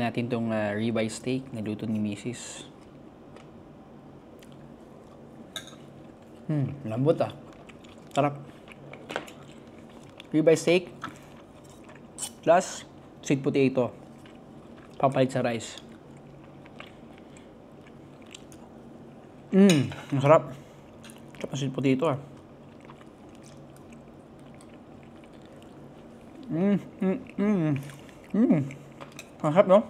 natin tong ribeye steak na luto ni Mrs. Lambot ah. Sarap. Ribeye steak plus sweet potato. Pampalit sa rice. Ang sarap. Sarap na sweet potato ah. Ang sarap, no?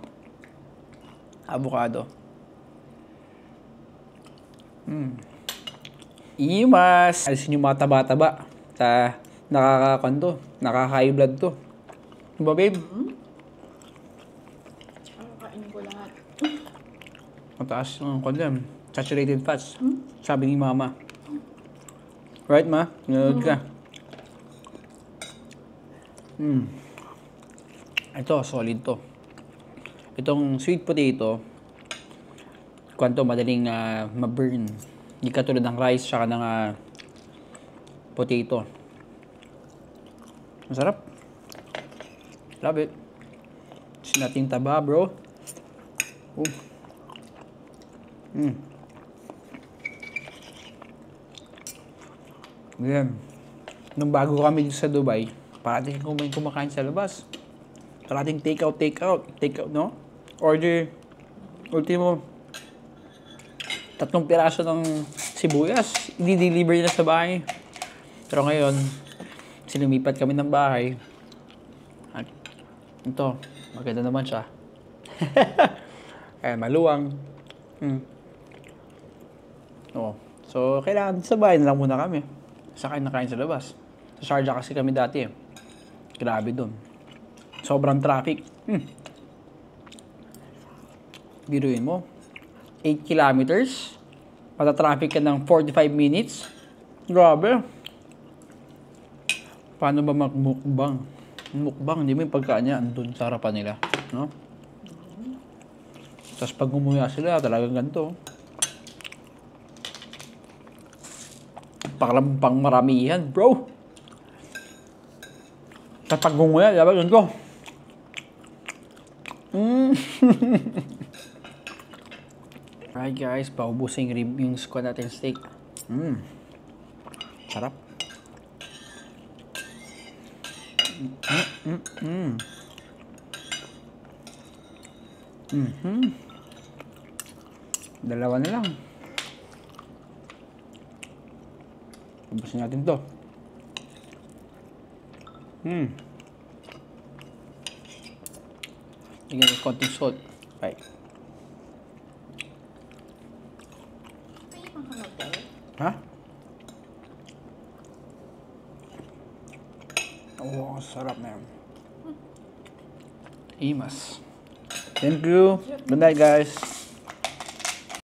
Avocado. Imas! Alisin yung mga taba-taba. Nakaka-high blood to. Diba, babe? Kakain ko lahat. Mataas ang kondem. Saturated fats. Sabi ni mama. Right, ma? Nanood ka. Ito, solid to. Itong sweet potato, madaling ma-burn. Hindi katulad ng rice tsaka ng potato. Masarap. Love it. Gusto nating taba, bro. Yan. Nung bago kami dito sa Dubai, parating kumakain sa labas. Parating take out, no? Order, ultimo, 3 piraso ng sibuyas, i-deliver na sa bahay. Pero ngayon, sinumipat kami ng bahay. At ito, maganda naman siya. Kaya maluwang. Oo. So, kailangan sa bahay na lang muna kami. Saka nakain sa labas. Sa Sharjah kasi kami dati. Grabe dun. Sobrang traffic. Biruin mo. 8 kilometers. Mata-traffic ka ng 45 minutes. Grabe. Paano ba magmukbang? Mukbang, hindi mo yung pagkaan niya andun sa harapan nila. No? Tapos pag umuya sila, talagang ganito. Pang maramihan, bro. Tapos pag umuya, dapat ganito. Alright guys, paubusin yung squad natin steak. Sarap. Dalawa na lang. Ubusin natin to. Lagyan ng konting salt. Right. Ha? Oh, sarap na yan. Imas. Thank you. Good night, guys.